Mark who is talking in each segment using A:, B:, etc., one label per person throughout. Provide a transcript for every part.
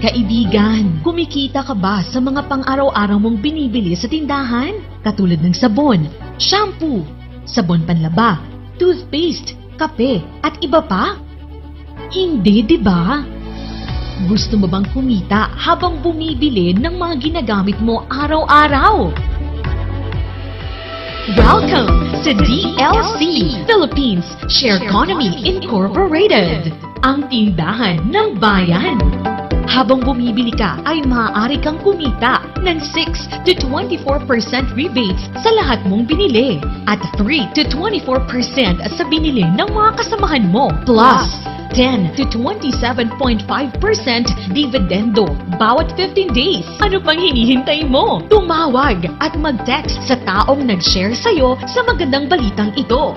A: Kaibigan, kumikita ka ba sa mga pang-araw-araw mong binibili sa tindahan? Katulad ng sabon, shampoo, sabon panlaba, toothpaste, kape, at iba pa? Hindi, di ba? Gusto mo bang kumita habang bumibili ng mga ginagamit mo araw-araw? Welcome to DLC Philippines Share Economy Incorporated, ang tindahan ng bayan. Habang bumibili ka ay maaari kang kumita ng 6 to 24% rebates sa lahat mong binili at 3 to 24% sa binili ng mga kasamahan mo plus 10 to 27.5% dividendo bawat 15 days. Ano pang hinihintay mo? Tumawag at mag-text sa taong nag-share sa'yo sa magandang balitang ito.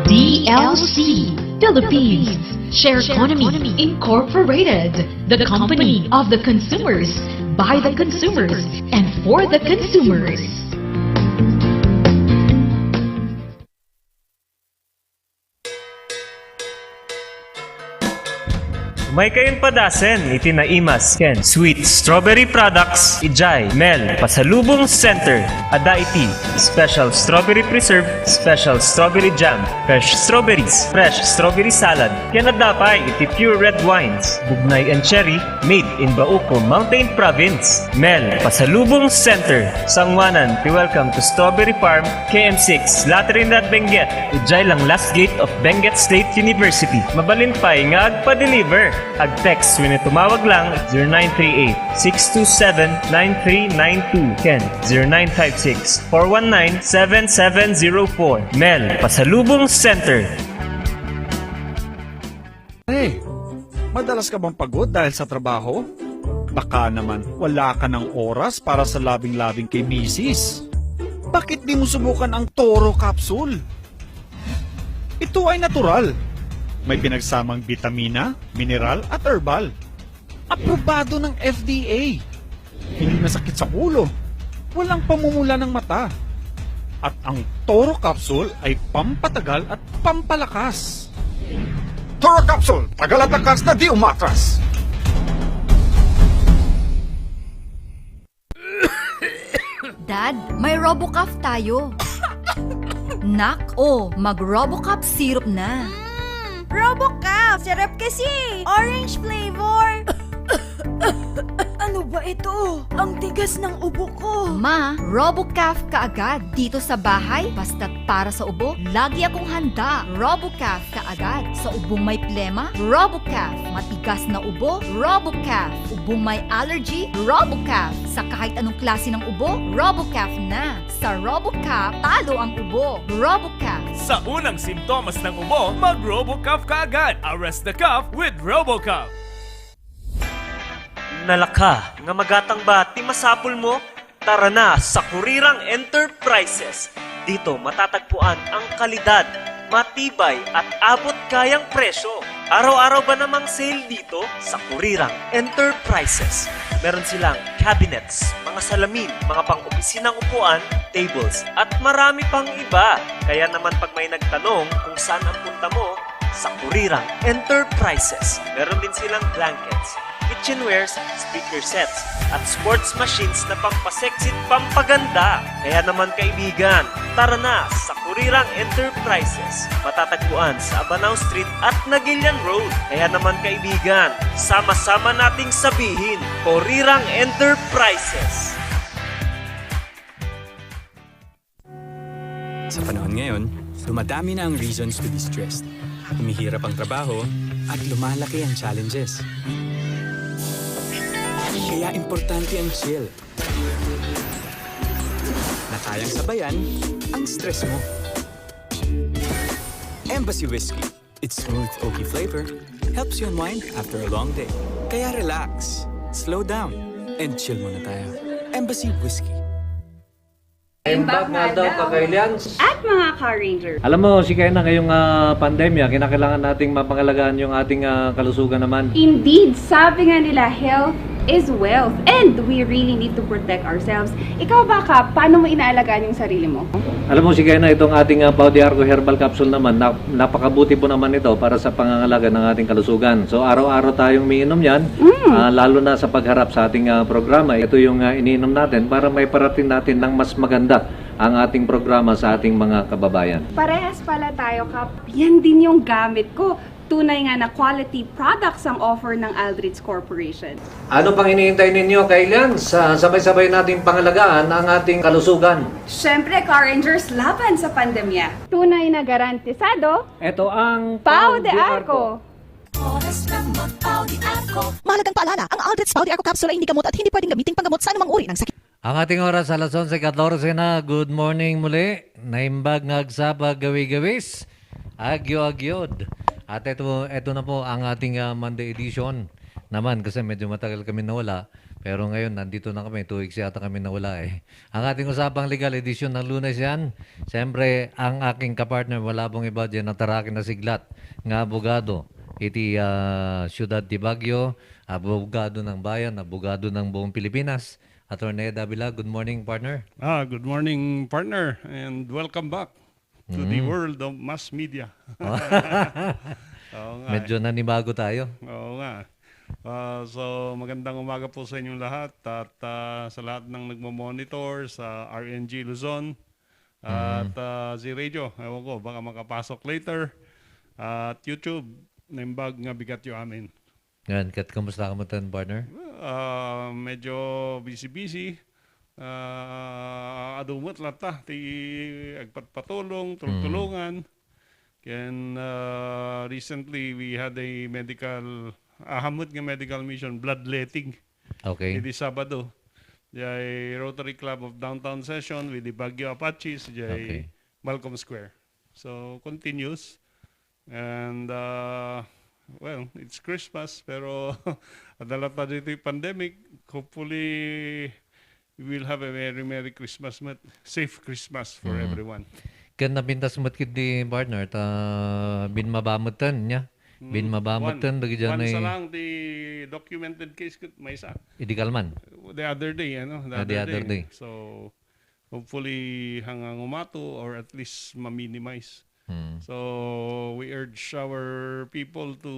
A: DLC Philippines Share Economy Incorporated, the company of the consumers, by the consumers, and for the consumers.
B: May kayon padasen, itinaimas, Ken, Sweet Strawberry Products, Ijay, Mel, Pasalubong Center, Adaiti, Special Strawberry Preserve, Special Strawberry Jam, Fresh Strawberries, Fresh Strawberry Salad, Kenadapay, iti Pure Red Wines, Bugnay and Cherry, made in Bauco, Mountain Province, Mel, Pasalubong Center, Sangwanan, welcome to Strawberry Farm, KM6, Lateran at Benguet, Ijay lang last gate of Benguet State University, mabalintay nga agpa-deliver. Ag-text when tumawag lang 0938-627-9392. Ken 0956-419-7704. Mel, Pasalubong Center.
C: Hey, madalas ka bang pagod dahil sa trabaho? Baka naman wala ka ng oras para sa labing-labing kay misis. Bakit di mo subukan ang Toro Capsule? Ito ay natural. May pinagsamang bitamina, mineral at herbal. Aprobado ng FDA. Hindi masakit sa ulo. Walang pamumula ng mata. At ang Toro Capsule ay pampatagal at pampalakas.
D: Toro Capsule, tagal at lakas na di umatras.
E: Dad, may RoboCaf tayo. Nak, mag-RoboCaf syrup na.
F: RoboCaf! Sarap kasi! Orange flavor! Ano ba ito? Ang tigas ng ubo ko!
E: Ma, RoboCaf kaagad. Dito sa bahay, basta't para sa ubo, lagi akong handa. RoboCaf kaagad. Sa ubong may plema, RoboCaf. Matigas na ubo, RoboCaf. Ubong may allergy, RoboCaf. Sa kahit anong klase ng ubo, RoboCaf na. Sa RoboCaf, talo ang ubo. RoboCaf.
G: Sa unang simptomas ng ubo, mag-RoboCaf ka agad. Arrest the cough with RoboCaf.
B: Nalaka, nga magatang ba ti masapul mo? Tara na sa Kurirang Enterprises. Dito matatagpuan ang kalidad, matibay at abot kayang presyo. Araw-araw ba namang sale dito sa Kurirang Enterprises? Meron silang cabinets, mga salamin, mga pang-opisinang upuan, tables, at marami pang iba. Kaya naman pag may nagtanong kung saan ang punta mo, sa Kurirang Enterprises. Meron din silang blankets, kitchenwares, speaker sets, at sports machines na pampasexy at pampaganda. Kaya naman kaibigan, tara na sa Kurirang Enterprises. Matatagpuan sa Abanao Street at Nagilian Road. Kaya naman kaibigan, sama-sama nating sabihin, Kurirang Enterprises.
H: Sa panahon ngayon, dumadami na ang reasons to be stressed. Humihirap ang trabaho at lumalaki ang challenges. Kaya importante ang chill. Na kayang sabayan ang stress mo. Embassy Whiskey. Its smooth, oaky flavor helps you unwind after a long day. Kaya relax, slow down, and chill muna tayo. Embassy Whiskey.
I: Imbag nga daw kakailians.
F: At mga Car Ranger.
I: Alam mo, si kaya na ngayong pandemya, kinakailangan nating mapangalagaan yung ating kalusugan naman.
F: Indeed, sabi nga nila, health is wealth. And we really need to protect ourselves. Ikaw ba, Kap, paano mo inaalagaan yung sarili mo?
I: Alam mo si Kena, itong ating Pau de Arco Herbal Capsule naman, napakabuti po naman ito para sa pangangalaga ng ating kalusugan. So araw-araw tayong umiinom yan, lalo na sa pagharap sa ating programa. Ito yung iniinom natin para may parating natin ng mas maganda ang ating programa sa ating mga kababayan.
F: Parehas pala tayo, Kap. Yan din yung gamit ko. Tunay nga na quality products ang offer ng Aldrich Corporation.
I: Ano pang hinihintay ninyo, Kailan? Sabay-sabay nating pangalagaan ang ating kalusugan.
F: Siyempre, Car Rangers, laban sa pandemya. Tunay na garantisado,
I: Ito ang
F: Pau de Arco.
J: Mahalagang paalala, ang Aldrich Pau de Arco Capsule ay hindi gamot at hindi pwedeng gamitin panggamot sa anumang uri ng sakit.
I: Ang ating oras alas 11:14 na. Good morning muli. Naimbag ngagsaba gawi-gawis. Agyo-agyod. At ito na po ang ating Monday edition naman kasi medyo matagal kami nawala. Pero ngayon, nandito na kami. 2 weeks yata kami nawala eh. Ang ating usapang legal edition ng Lunes yan. Siyempre, ang aking kapartner, wala pong iba dyan, natarakin na siglat nga abogado. Iti Ciudad de Baguio, abogado ng bayan, abogado ng buong Pilipinas. Attorney Davila, good morning, partner.
K: Good morning, partner, and welcome back to the world of mass media. Oo nga.
I: Medyo nanibago tayo.
K: Oo nga. So, magandang umaga po sa inyong lahat at sa lahat ng nagmo-monitor sa RNG Luzon at Z-Radio. Ewan ko, baka makapasok later. At YouTube, naimbag nga bigat yung amin.
I: Yan, kamusta ka mo tan, partner?
K: Medyo busy-busy. Adumot lata ti agpatpatulong, tulungan. And recently we had a hamot nga medical mission, bloodletting.
I: Okay.
K: Idi Sabado. Jay Rotary Club of Downtown Session with the Baguio Apaches, jay Malcolm Square. So continues. And well, it's Christmas, pero adala pa dito yung pandemic. Hopefully, we will have a very Merry Christmas, safe Christmas for everyone.
I: Kan nabintas mo't kiti partner, binmabamot tan niya. Binmabamot tan, lagi dyan
K: One
I: ay
K: sa lang, the documented case, may isa.
I: Idikalman.
K: The other day,
I: The other day.
K: So, hopefully, hanggang umato or at least ma-minimize. So we urge our people to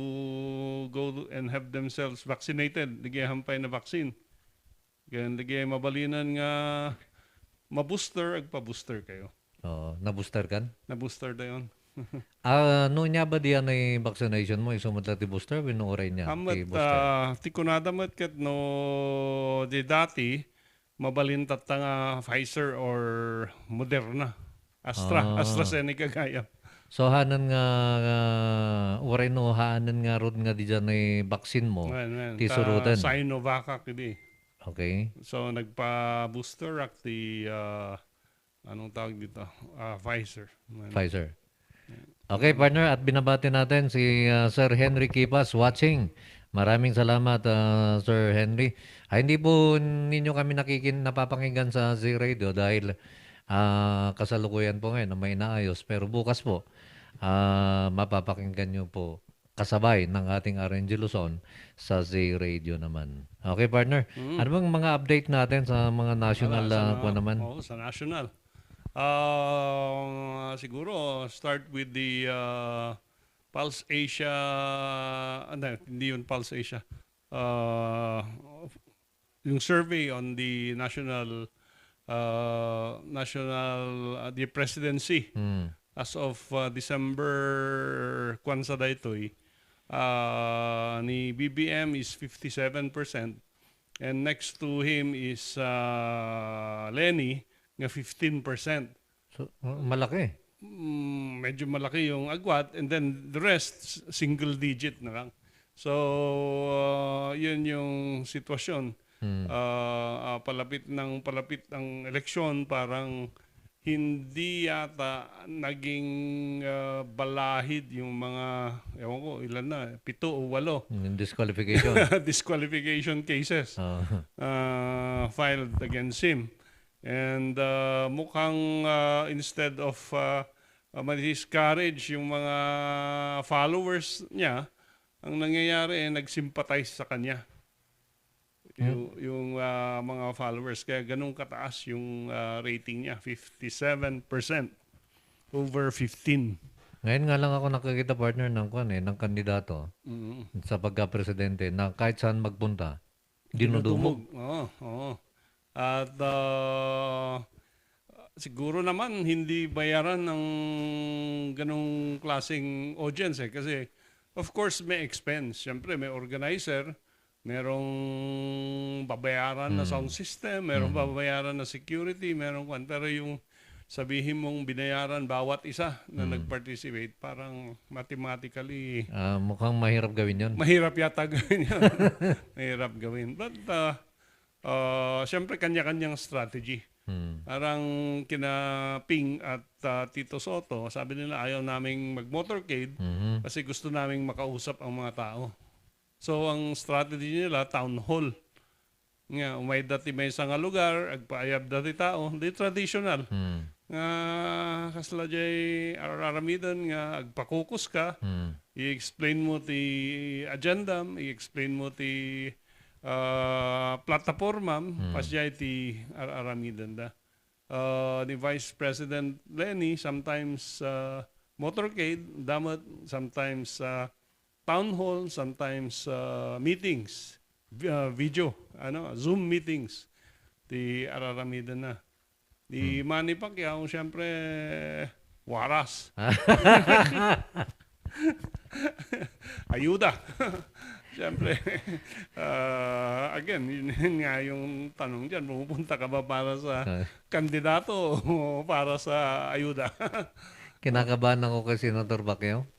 K: go and have themselves vaccinated. Digay hampay na vaccine. Ganyan, digay mabalinan nga ma-booster, agpa-booster kayo.
I: Na-booster kan?
K: Na-booster na yun.
I: No niya ba diyan ay vaccination mo? Isumot lang ti booster? Binuuray niya ti booster?
K: Ti kunada mat kat no di dati, mabalintat nga Pfizer or Moderna. AstraZeneca gaya.
I: So hanan nga uray no hanan nga rod nga di dyan ay vaccine mo ti surutan.
K: Sinovac kidi.
I: Okay.
K: So nagpa-booster ak ti anong tawag dito? Pfizer.
I: Pfizer. Okay, partner, at binabati natin si Sir Henry Kipas watching. Maraming salamat, Sir Henry. Hindi po ninyo kami napapakinggan sa Z-Radio dahil kasalukuyan po ngayon na may naayos. Pero bukas po, mapapakinggan nyo po kasabay ng ating RNG Luzon sa Z-Radio naman. Okay, partner? Ano bang mga update natin sa mga national po naman?
K: Oo, sa national. Siguro, start with the Pulse Asia, hindi yun Pulse Asia. Yung survey on the national the presidency as of December kwansa daytoy ni BBM is 57% and next to him is Lenny nga 15%.
I: So, malaki.
K: Medyo malaki yung agwat and then the rest single digit na lang. So yun yung sitwasyon. Palapit ang eleksyon, parang hindi yata naging balahid yung mga, ewan ko, ilan na, 7 o 8.
I: Disqualification.
K: Disqualification cases filed against him. And mukhang instead of ma-discourage yung mga followers niya, ang nangyayari ay nag-sympathize sa kanya. yung mga followers. Kaya ganun kataas yung rating niya, 57% over 15.
I: Ngayon nga lang ako nakakita partner ng kandidato sa pagka-presidente na kahit saan magpunta, dinudumog.
K: Oo. At siguro naman hindi bayaran ng ganong klaseng audience kasi of course may expense. Siyempre may organizer, merong babayaran na sound system, merong babayaran na security, pero yung sabihin mong binayaran bawat isa na nag-participate, parang mathematically
I: Mukhang mahirap gawin yun.
K: mahirap yata gawin yan. Mahirap gawin. But siyempre kanya-kanyang strategy. Parang kina Ping at Tito Soto, sabi nila ayaw naming mag-motorcade kasi gusto naming makausap ang mga tao. So ang strategy nila, town hall. Nga, umay dati may isang lugar, agpaayab dati tao, di traditional. Nga, kasla jay araramidan nga, agpakukus ka, i-explain mo ti agenda, i-explain mo ti plataforma, pasjay ti araramidan da. Ni Vice President Lenny, sometimes motorcade, damat, sometimes town hall, sometimes meetings, video, Zoom meetings, ti araramidan na. Di Manny Pacquiao, siyempre, waras. Ayuda. Siyempre, again, yun nga yung tanong dyan, pupunta ka ba para sa kandidato o para sa ayuda?
I: Kinakabahan ako kay Senator Pacquiao.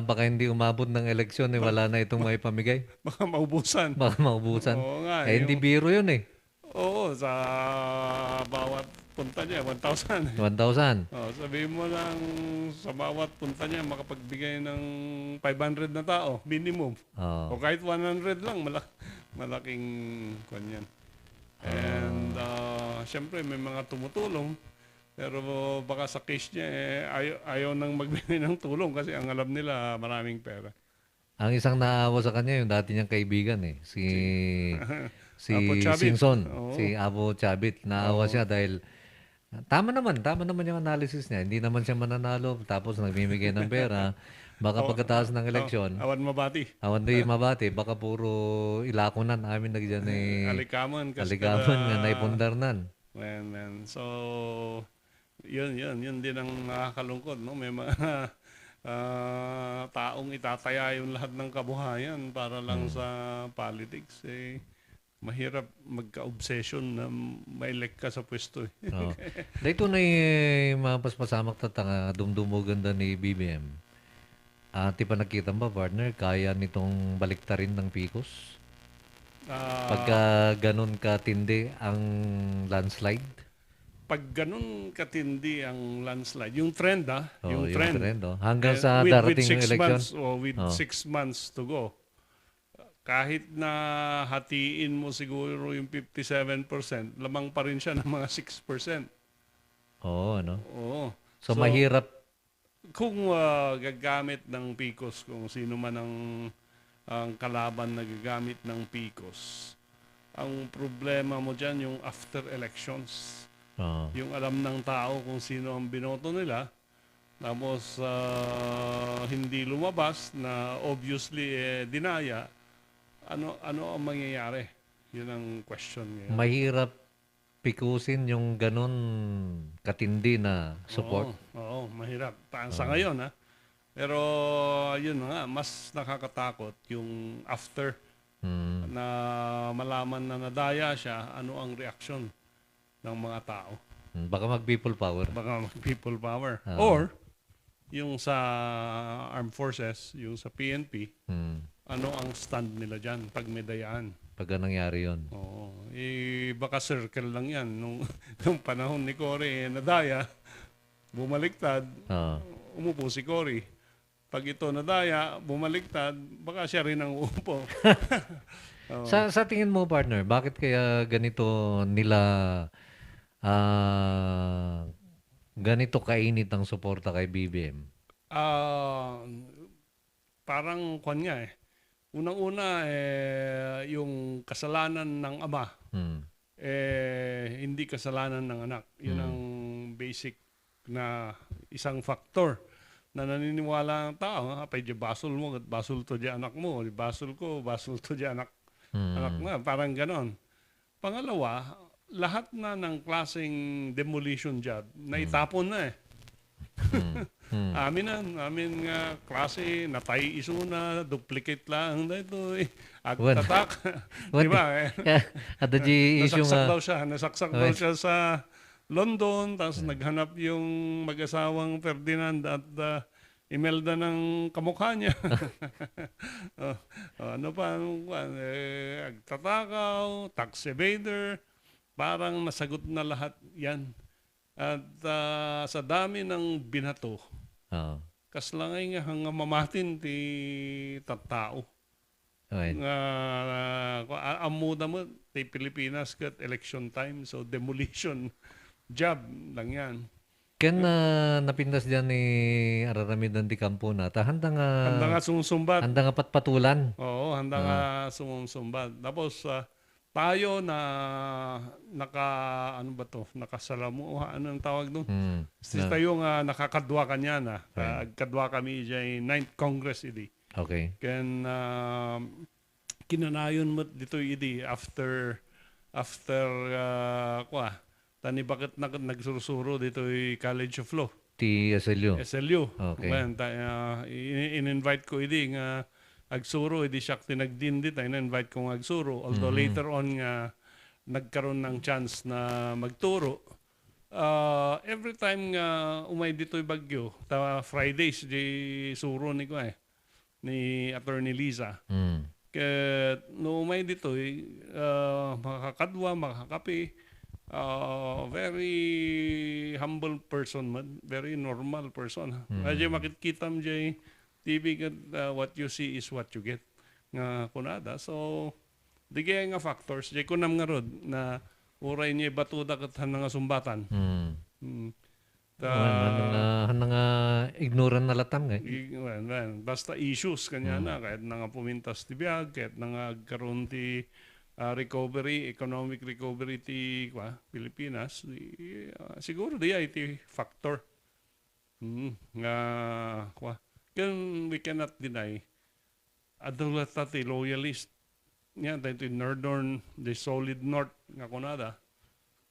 I: Baka hindi umabot ng eleksyon, wala na itong may pamigay.
K: Baka maubusan.
I: Baka maubusan.
K: Oo nga,
I: Hindi biro yun eh.
K: Oo, sa bawat punta niya, 1,000.
I: 1,000.
K: Sabihin mo lang sa bawat punta niya makapagbigay ng 500 na tao, minimum. O kahit 100 lang, malaking kwan yan. And syempre may mga tumutulong, pero baka sa case niya ayaw nang magbigay ng tulong kasi ang alam nila maraming pera.
I: Ang isang naawa sa kanya yung dati niyang kaibigan si
K: Apo Chabit.
I: Singson,
K: Oo.
I: si Apo Chabit. Naawa siya dahil tama naman yung analysis niya. Hindi naman siya mananalo tapos nagmimigay ng pera. Baka pagkatapos ng eleksyon,
K: awan mabati.
I: Baka puro ilakonan amin nagdiyan
K: Alikaman
I: nga naipundarnan.
K: Man. So, yun din ang nakakalungkot, no? May mga taong itataya yung lahat ng kabuhayan para lang sa politics. Mahirap magka-obsession na ma-elect ka sa pwesto.
I: Dito na mapaspasamak tatanga dumdumugan ni BBM. Ati pa nakita ba, partner, kaya nitong baliktarin ng Picos? Pagka ganun katindi ang landslide?
K: Pag ganun katindi ang landslide, yung trend yung trend.
I: Hanggang sa darating
K: with
I: election?
K: with 6 months to go. Kahit na hatiin mo siguro yung 57%, lamang pa rin siya ng mga 6%.
I: Oo. So mahirap.
K: Kung gagamit ng Picos, kung sino man ang kalaban na gagamit ng Picos, ang problema mo dyan yung after elections. Yung alam ng tao kung sino ang binoto nila, tapos hindi lumabas na obviously dinaya, ano ang mangyayari? Yun ang question ngayon.
I: Mahirap pikusin yung ganun katindi na support.
K: Oo, mahirap. Sa ngayon, Pero yun nga, mas nakakatakot yung after na malaman na nadaya siya, ano ang reaksyon ng mga tao.
I: Baka mag-people power.
K: Or, yung sa armed forces, yung sa PNP, ano ang stand nila dyan pag may dayaan.
I: Pag nangyari yun.
K: Oo. Baka circle lang yan. Nung panahon ni Cory, nadaya, bumaliktad, umupo si Cory. Pag ito nadaya, bumaliktad, baka siya rin ang uupo.
I: Sa tingin mo, partner, bakit kaya ganito nila ganito kainit ang suporta kay BBM?
K: Parang kwan nga Unang-una, yung kasalanan ng ama, hindi kasalanan ng anak. Yun ang basic na isang factor na naniniwala ang tao. Apay di basol mo, at basol to di anak mo. Di basol ko, basol to di anak na. Parang ganon. Pangalawa, lahat na ng klaseng demolition job, naitapon na eh. Amin nga klase, natay iso na, duplicate lang na ito eh. At tatak. Di ba?
I: Ada di issue
K: Nasaksak daw siya sa London, tapos naghanap yung mag-asawang Ferdinand at Imelda ng kamukha niya. Ano pa? Agtatakaw, tax evader, parang nasagot na lahat yan. At sa dami ng binato, kaslangay nga hang mamatin ti tattao. Nga amuda mo ti Pilipinas kat election time, so demolition job lang yan.
I: Ken napindas diyan ni Araramidan di Campo na handa nga
K: sumsumbat.
I: Handa nga patpatulan.
K: Oo, handa nga sumsumbat. Tapos tayo na nakasalamuha, anong tawag doon? Tayo nga nakakadwa kanya na. Kadwa kami dyan 9th Congress idi.
I: Okay.
K: Ken kinanayon mo dito idi after tani bakit nagsurusuro dito College of Law.
I: Ti SLU.
K: Okay. Well, in-invite ko idi nga agsuro, hindi siya tinagdindi tayo na-invite kong agsuro. Although later on nga nagkaroon ng chance na magturo. Every time nga umay dito'y bagyo, Fridays, di suro ni ko ni Attorney Liza. Kaya no umay dito'y makakadwa, makakape, very humble person, very normal person. Medyo makikita mo dyan, TV, what you see is what you get nga kunada. So di nga factors di kunam nga rod na uray niya batuda kat nga sumbatan.
I: Nga ignorant na latang
K: basta issues kanya na kahit nga pumintas ti biag, kahit nga agkaroon ti economic recovery ti Pilipinas, siguro di ay ti factor nga we cannot deny adulata ti loyalist yan dahil northern the solid north nga kunada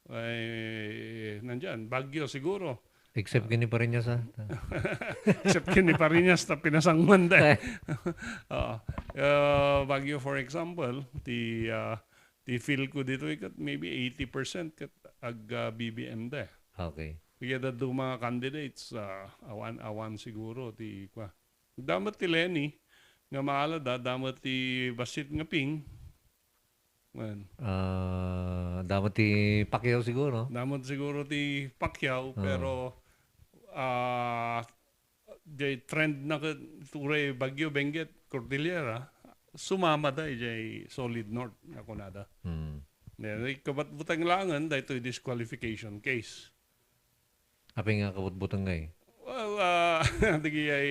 K: ay nandyan Baguio siguro
I: except kini pa rin niya sa
K: except kini pa rin niya sa pinasangman Baguio for example ti feel ko dito maybe 80% kat BBM da.
I: Okay.
K: Kaya do mga candidates, awan siguro. Damat ti Lenny, nga maalada, damat ti Basit nga Ping.
I: Damat ti Pacquiao siguro.
K: Damat siguro ti Pacquiao, pero jay trend na ture Baguio, Benguet, Cordillera, sumama da jay solid north nga kunada. Kabat butang langan, da ito disqualification case.
I: Apay nga kabutbutang nga eh?
K: Well, digi ay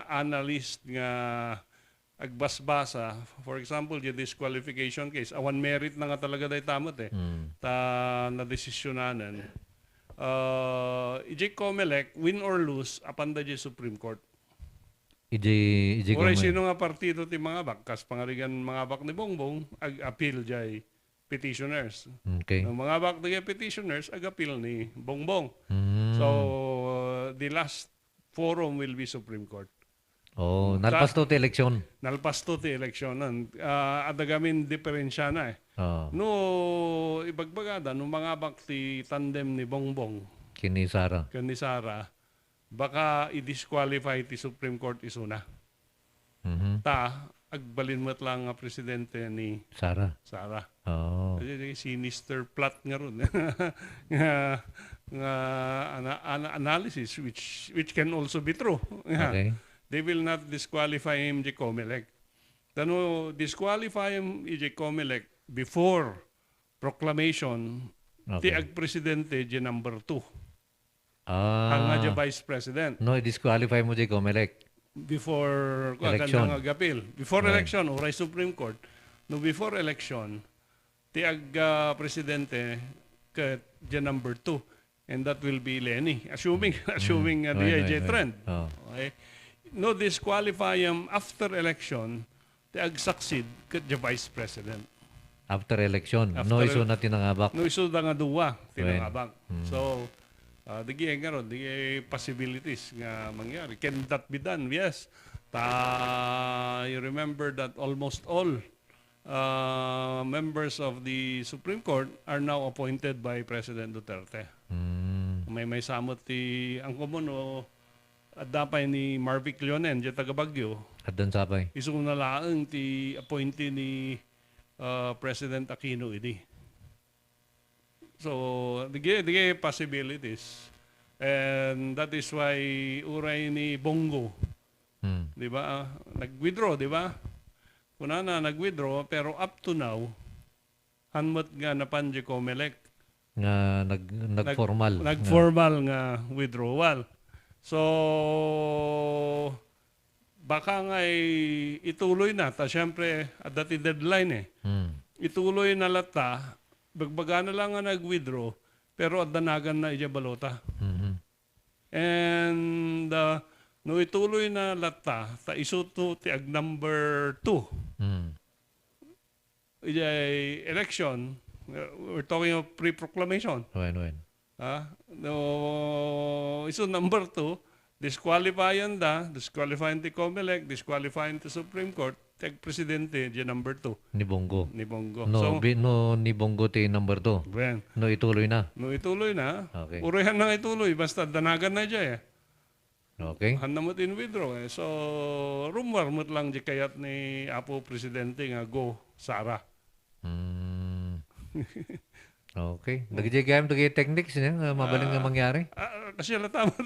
K: analyst nga agbasbasa. For example, yung disqualification case, awan merit na nga talaga dahi tamot ta na-desisyonanan. EJ Comelec, win or lose, apan da Supreme Court.
I: EJ
K: Comelec. Sino nga partido ti mga bak, kas pangarigan mga bak ni Bongbong, ag-appeal jay petitioners.
I: Okay.
K: Ang mga back petitioners, ag-appeal ni Bongbong. So, the last forum will be Supreme Court.
I: Nalpas to ti eleksyon.
K: Nalpas to ti eleksyon. Adagamin diferensya na No, ibagbagada, no mga back ti tandem ni Bongbong.
I: Kini Sara,
K: baka i-disqualify ti Supreme Court isuna. Agbalin mo't lang nga presidente ni
I: Sara.
K: Sinister plot nga ron. Analysis which can also be true.
I: Okay.
K: They will not disqualify him di Comelec. Disqualify him di Comelec before proclamation ti ag-presidente di number 2. Ang nga di vice president.
I: No, i-disqualify mo di Comelec.
K: before
I: Election.
K: kandang agapil. Before
I: Right.
K: election, uray Supreme Court, no before election, tiag presidente ka dyan number 2. And that will be Lenny. Assuming DIJ trend.
I: Oh.
K: Okay? No disqualify after election, tiag succeed ka dyan vice president.
I: After election.
K: After
I: No iso na tinangabak.
K: No iso da nga duwa, tinangabang. So, digi karon, digi possibilities nga mangyari. Can that be done? Yes. You remember that almost all members of the Supreme Court are now appointed by President Duterte. May samot ang komuno at dapay ni Marvic Leonen, di taga Baguio.
I: At doon sabay.
K: Iso na laang ti appointee ni President Aquino idi. So, dige possibilities. And that is why uray ni Bongo, di ba? Nag-withdraw, di ba? Kunana nag-withdraw, pero up to now, hanmat nga napanje Comelec.
I: Nga nag-formal.
K: Nag-formal nga withdrawal. So, baka nga ituloy na. Ta syempre, at dati deadline ituloy na lata, bagbaga na lang nga nag-withdraw, pero at danagan na iya balota. And no ituloy na lata, ta isuto ti ag number 2. Iyay election, we're talking of pre-proclamation.
I: When?
K: No, iso number 2, disqualifying ti Comelec, disqualifying ti Supreme Court, tag presidente, di number 2.
I: Ni Bongo.
K: So,
I: Ni Bongo ti number 2.
K: ben,
I: No ituloy na. Okay.
K: Urehan na ituloy, basta danagan na dya
I: Okay.
K: Handa mo in withdraw So, rumor mo lang di kayat ni Apo Presidente nga go, Sara.
I: Okay. Nagigigayam to techniques niya, nga mabaling nga mangyari.
K: Kasi latamat,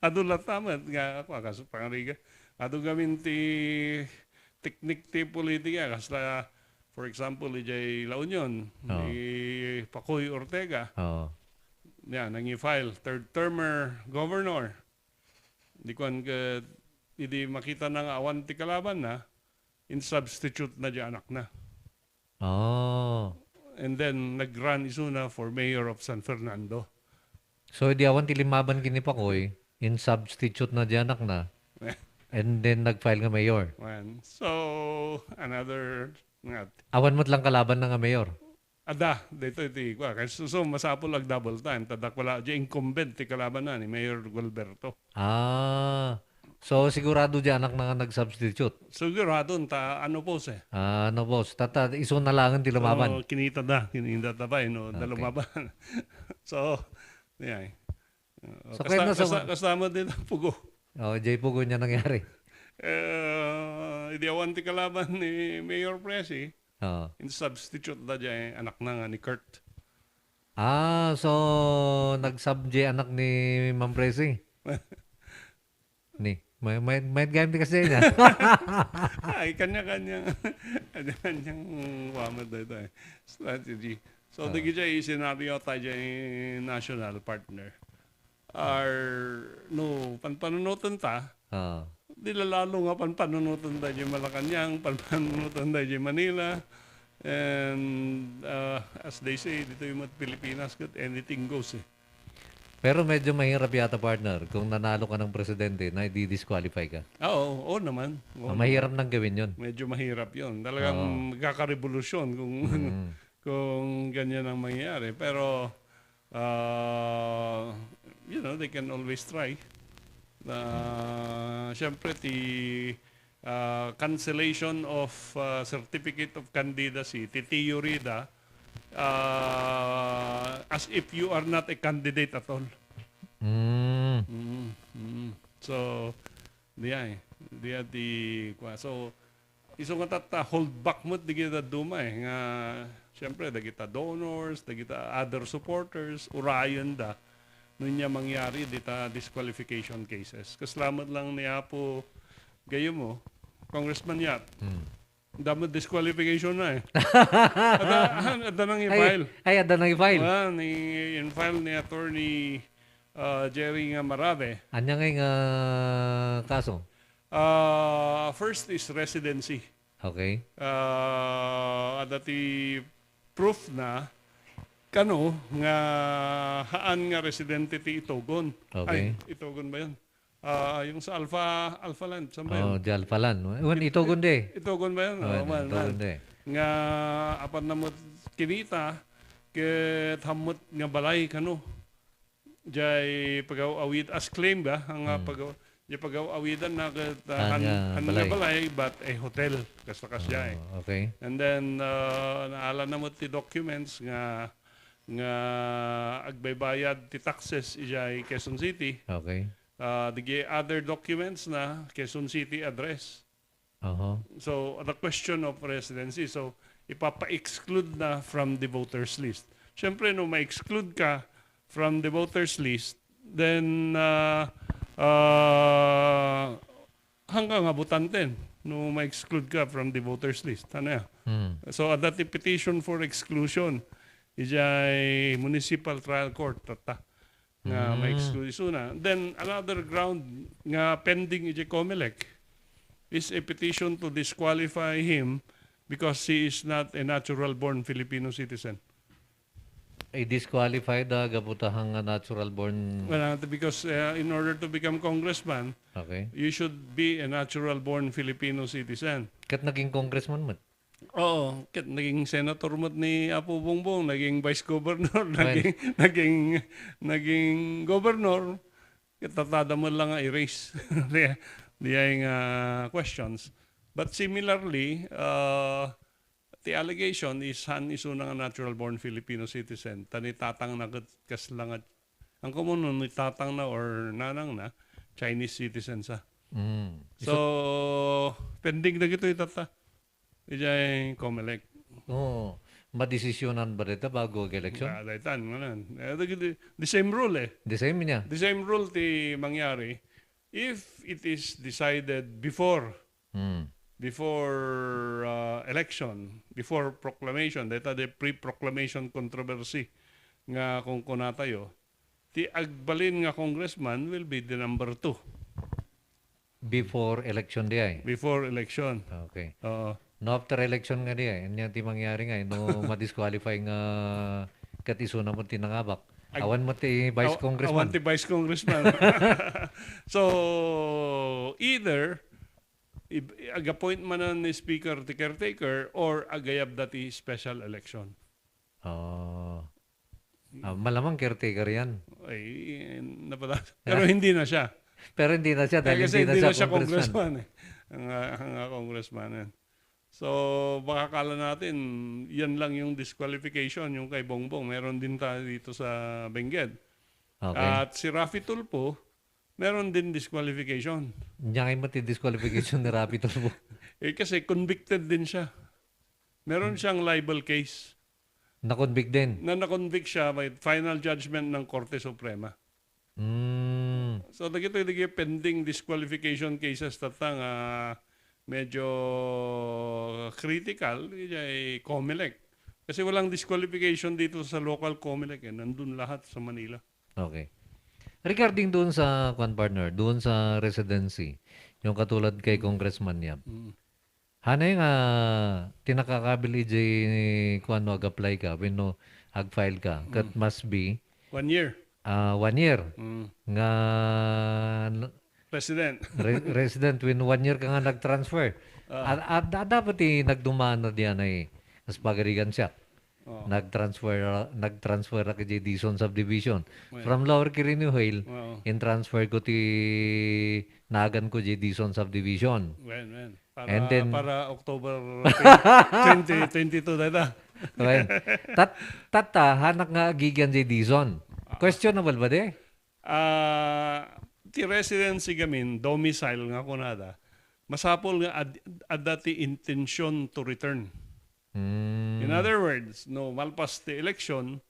K: latamat nga ako, kaso pangariga. Ado gamin ti teknik ti politika, kasla, for example, ijay La Union, ni Pacoy Ortega. Yan, nangi-file, third-termer governor. Di makita na nga awan ti kalaban na, in substitute na di anak na. And then, nag-run isuna for mayor of San Fernando.
I: So, di awan tilimaban kini Pakoy, in substitute na di anak na, and then nag-file nga mayor.
K: So, another...
I: Awan mo't lang kalaban na nga mayor.
K: Dito iti kwa. Kasi so, masapol ag double time. Tadak wala, di incumbent ti kalaban na ni Mayor Gualberto.
I: So, sigurado di anak na nga nag-substitute.
K: Sigurado, ano po
I: Ano boss, iso na lang ti lumaban.
K: So, kinita ba, na lumaban. So, yeah.
I: So,
K: Kasama din ang pugo.
I: Jay Pugo niya nangyari.
K: Idiawan ti kalaban ni Mayor Presi. In substitute na dyan, anak na nga ni Kurt.
I: So, nag-sub anak ni Ma'am Presi. May game di kasi niya.
K: Ay, kanya-kanyang wamad na ito strategy. So, the gijay scenario tayo dyan national partner. Panunutan ta, di lalalo nga panunutan tayo dyan Malacanang, panunutan tayo dyan Manila, and as they say, dito yung Pilipinas, anything goes
I: Pero medyo mahirap yata partner kung nanalo ka ng presidente na di-disqualify ka.
K: Oo naman.
I: Mahirap nang gawin yun.
K: Medyo mahirap yun. Talagang magkakarevolusyon kung ganyan ang mangyayari. Pero, they can always try. Siyempre, cancellation of certificate of candidacy, theory as if you are not a candidate at all. So, so, iso nga hold back mo di kita dumay nga siyempre da kita donors, da kita other supporters, urayan nun niya mangyari dita disqualification cases. Kasalamat lang ni Apo gayo mo, Congressman Yat. Damo disqualification na Ada nang i-file.
I: Ada nang i-file.
K: In-file ni Attorney Jerry nga Marave.
I: Anya nga kaso?
K: First is residency.
I: Okay.
K: Adati proof na kano nga haan nga residente ti Itogon.
I: Okay.
K: Ay, Itogon ba yun? Yung sa Alpha Land, saan ba yun?
I: Oh, di Alpalan. Wan ito gundi.
K: Itogon ba yun?
I: Oh,
K: man.
I: ito gundi.
K: Nga apan namot kinita ket hamot nga balay kano. Jay pagaw-awid as claim ba ang pagaw-awidan na ket nga balay but a hotel kas jay.
I: Okay.
K: And then naala namot ti documents nga agbaybayad ti taxes ijay Quezon City.
I: Okay.
K: The other documents na Quezon City address. So, the question of residency. So, ipapa-exclude na from the voters list. Siyempre, no ma-exclude ka from the voters list, then hanggang abutanten no ma-exclude ka from the voters list. Ano yan? So, that petition for exclusion is a municipal trial court. Nga ma-exclude na. Then, another ground nga pending is a COMELEC is a petition to disqualify him because he is not a natural-born Filipino citizen.
I: I-disqualify the gabutahang natural-born...
K: Well, because in order to become congressman,
I: Okay.
K: you should be a natural-born Filipino citizen.
I: Kat naging congressman mo?
K: Oo, naging senator mo ni Apo Bongbong, naging vice governor,
I: Well,
K: naging governor, katatada mo lang nga erase. Di ay questions. But similarly, the allegation is han iso nga natural-born Filipino citizen. Tanitatang na kaslangat. Ang kumuno nitatang na or nanang na, Chinese citizen sa. So, pending na gito itata. Ijay COMELEC.
I: Madesisyonan ba dito bago election?
K: Daitan, the same rule eh.
I: The same niya.
K: The same rule ti mangyari. If it is decided before election, before proclamation, data the pre-proclamation controversy nga kung kunatayo, ti agbalin nga congressman will be the number 2.
I: Before election di ay?
K: Before election.
I: Okay. No after election nga di ay. Yan ti mangyari nga. No madisqualify nga katiso na mo tinangabak. Awan mo ti vice congressman.
K: Awan ti vice congressman. So, either ag-appoint man ni speaker ti caretaker or agayab dati special election.
I: Malamang caretaker yan.
K: Ay, napata. Pero hindi na siya.
I: Pero hindi na siya dahil
K: kasi
I: hindi na siya
K: congressman. Ang congressman yan. So, baka kala natin, yan lang yung disqualification, yung kay Bongbong. Meron din tayo dito sa Benguet.
I: Okay.
K: At si Raffy Tulfo, meron din disqualification.
I: Niya kayo mati-disqualification ni Raffy Tulfo.
K: Kasi convicted din siya. Meron siyang libel case.
I: Na-convict din?
K: Na-convict siya by final judgment ng Korte Suprema. So, dagito pending disqualification cases tatang medyo critical, ay COMELEC. Kasi walang disqualification dito sa local COMELEC. Nandun lahat sa Manila.
I: Okay. Regarding doon sa partner, doon sa residency, yung katulad kay Congressman Yap, hanay nga tinakakabili kung ano ag-apply ka, when no ag-file ka, that must be
K: 1 year.
I: 1 year. Nga resident when 1 year ka nga nag-transfer. At dapat nagdumaan na diyan ay as pagarigan siya. Nag-transfer na kay Dizon Subdivision. From Lower Quirino Hill, in transfer ko ti nagan ko Dizon Subdivision. And then,
K: para October 2022 data.
I: Tata, hanak nga agigan Dizon. Questionable ba de?
K: Ti residency gamin, domicile nga kunada, masapol nga adati intention to return. In other words, no, malpas the election,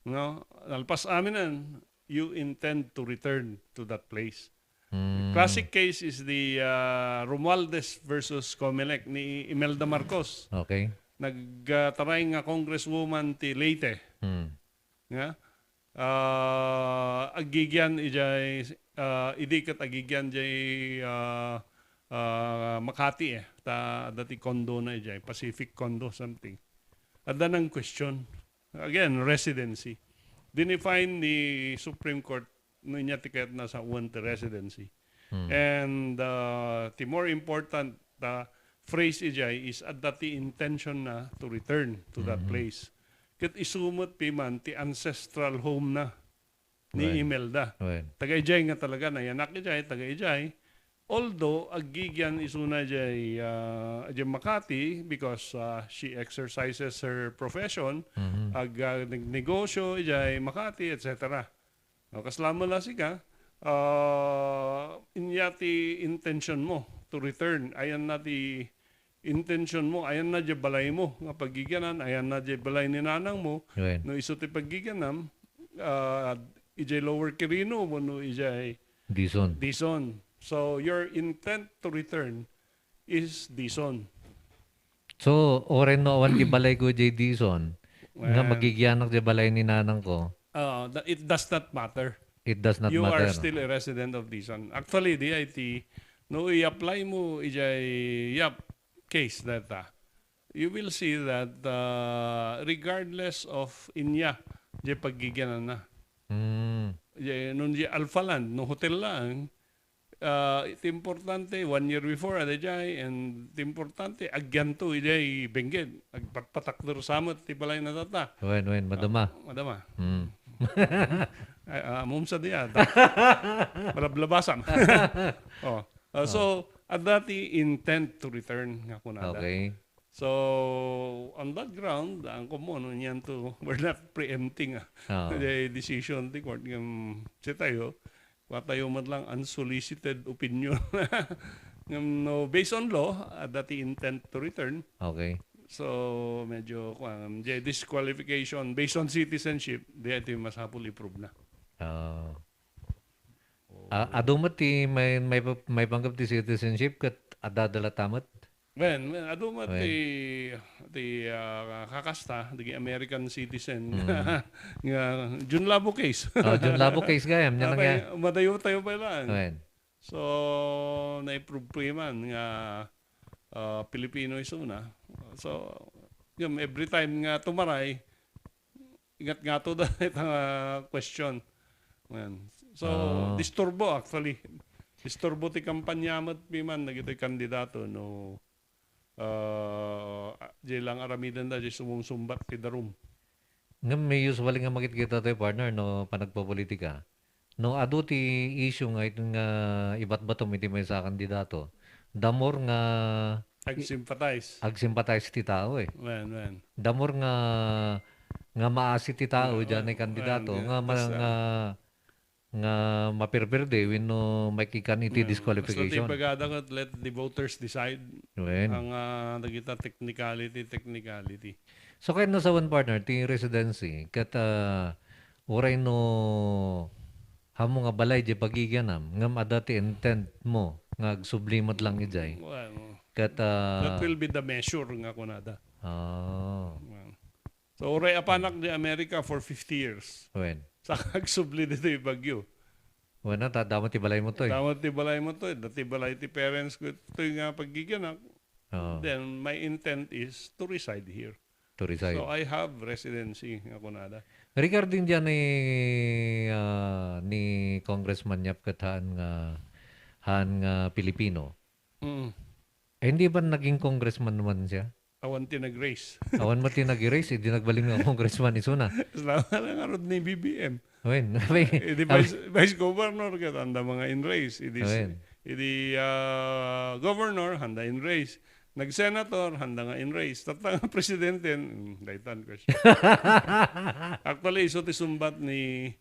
K: no, malpas aminan, you intend to return to that place. Classic case is the Romualdez versus COMELEC ni Imelda Marcos.
I: Okay.
K: Nagtaray nga congresswoman ti Leyte. Nga? Agigyan ijay idikat agigyan jay Makati dati condo na ijay, Pacific condo something. Ada ng question. Again, residency. Dinefine ni Supreme Court no niya tiket na sa one residency. And the more important phrase ijay is at dati intention na to return to that place. Kat isumot piman ti ancestral home na ni Imelda. Taga-ijay nga talaga na yanak ijay, taga-ijay. Although, agigyan isuna jay Makati because she exercises her profession, nagnegosyo jay Makati, etc. Kaslama la sika, inyati intention mo to return. Ayan na ti intention mo, ayan na jay balay mo. Nga pagigyanan, ayan na jay balay ni nanang mo. No iso ti pagigyanam, ijay Lower Quirino, no ijay Dizon. So, your intent to return is Dizon.
I: So, oren no awan di balay ko jay Dizon, nga magigyanak di balay ni nanang ko.
K: It does not matter.
I: It does not
K: You
I: matter.
K: are still a resident of Dizon. Actually, DIT, no i-apply mo ijay case data, you will see that regardless of inya, jay pagigyanan na. Nung jay Alphaland, no hotel lang, ito importante, 1 year before, adajay, and ito importante, agyanto, ijay, bengged, agpatpatakdor samot, tibalay na tata.
I: Wen, madama.
K: Madama. Mumsa diya. Malablabasan. So, at dati, intent to return, nga kunada.
I: Okay.
K: So, on that ground, ang kumono niyan to, we're not preempting the decision of the court. Kasi tayo, tayo man lang unsolicited opinion. No, based on law, dati intent to return.
I: Okay.
K: So, medyo disqualification based on citizenship, di ito yung masapul i-prove na.
I: Adumat ti may panggap ti citizenship kat adadala tamat?
K: When adumat ti kakasta, di American citizen, nga Jun Labo case.
I: Jun Labo case gayam.
K: Madayo tayo pa lang. So, na-prove po man nga Pilipino isuna. So, every time nga tumaray, ingat nga to dahil question. So, disturbo actually. Disturbo ti kampanya mat piman nagito'y kandidato no di lang aramidan da di sumumsumbat ti darum.
I: Nga may usually nga makikita tayo partner no panagpopolitika. No adu ti issue nga ito nga iba't bato iti may sa kandidato. Damor nga ag-sympathize ti tao eh. Damor nga maasi ti tao diyan ay kandidato nga mapirpirde wenno makikan iti disqualification.
K: So, pagada nga let the voters decide ang nagita technicality.
I: So, kaya no sa one partner, ti residency, kat uray no hamo nga balay di pagigyanam, nga madati intent mo, nga sublimot lang ijay. Kat,
K: that will be the measure nga kunada. So, uray apanak di America for 50 years. Sa kagsubli dito yung bagyo.
I: Wala, damat tibalay mo to eh.
K: Damat tibalay mo to eh. Datibalay ti parents ko. Ito yung paggiganak. Then, my intent is to reside here.
I: To reside.
K: So, I have residency nga kunada.
I: Regarding dyan ni Congressman Yap Kathan nga Pilipino, hindi ba naging congressman naman siya?
K: Awan tinag-race.
I: Awan mo tinag-race, hindi nagbaling ng congressman isuna.
K: Salamat lang arod ni BBM.
I: Di
K: Vice Governor ka, handa mga in-race. Idi Governor, handa in-race. Nag-senator, handa nga in-race. Tatang presidente, daitan question. Actually, iso ti sumbat ni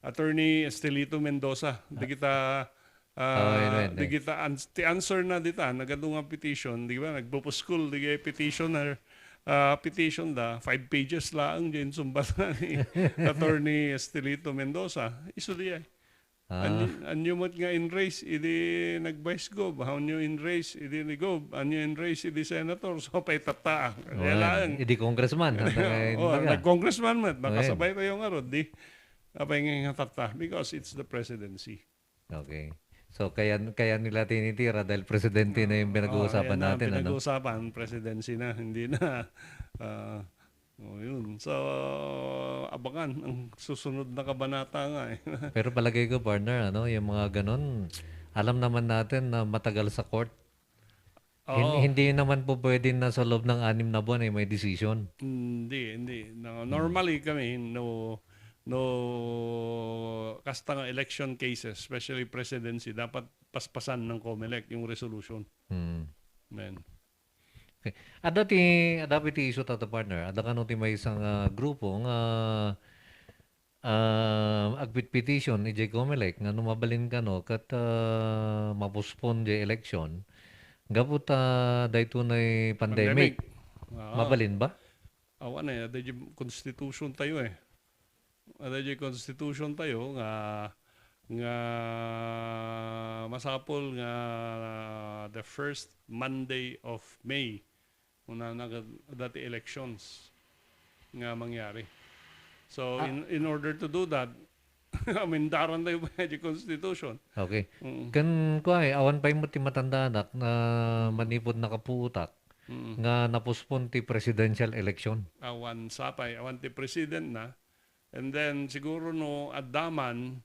K: Attorney Estelito Mendoza. Di kita the answer na dita nagadung nga petition, di ba? Nagpo-school di petitioner petition 5 pages lang din sumbat ni Attorney Estelito Mendoza. Iso di ay. Anyo mo't nga in race idi nag-vice gov, anyo in race idi ni gov, anyo in race idi senator, so pay tata.
I: Idi congressman.
K: Nag-congressman mat, makasabay tayo nga rod di. Apay nga tata because it's the presidency.
I: Okay. So kaya nila tinitira dahil presidente na yung pinag-uusapan
K: yan na,
I: natin, ano?
K: pinag-uusapan, presidency na, hindi na. ah, yun. So, abangan ang susunod na kabanata nga eh.
I: Pero palagay ko, partner, ano, yung mga ganon, alam naman natin na matagal sa court.
K: Oo.
I: Hindi naman po pwede na sa loob ng 6 na buwan ay may decision.
K: Hindi. No, normally kami, no kasta nga election cases, especially presidency, dapat paspasan ng COMELEC yung resolution. Men.
I: Okay. Ada ti isu tato partner. Ada kano ti may isang grupo nga agbit petition ni Jay Comelec nga numabalin kano kat mapospone di election. Gapot dayto na pandemic. Mabalin ba?
K: Awan eh, ada yung constitution tayo eh. Ada yung constitution tayo nga masapol nga the first Monday of May una na dati elections nga mangyari. So in order to do that, amindaran tayo pa yung constitution.
I: Okay. Kan ko ay awan pa mo ti matanda anak na manipod na kapuutak nga napospon ti presidential election.
K: Awan sapay, awan ti president na. And then siguro no adaman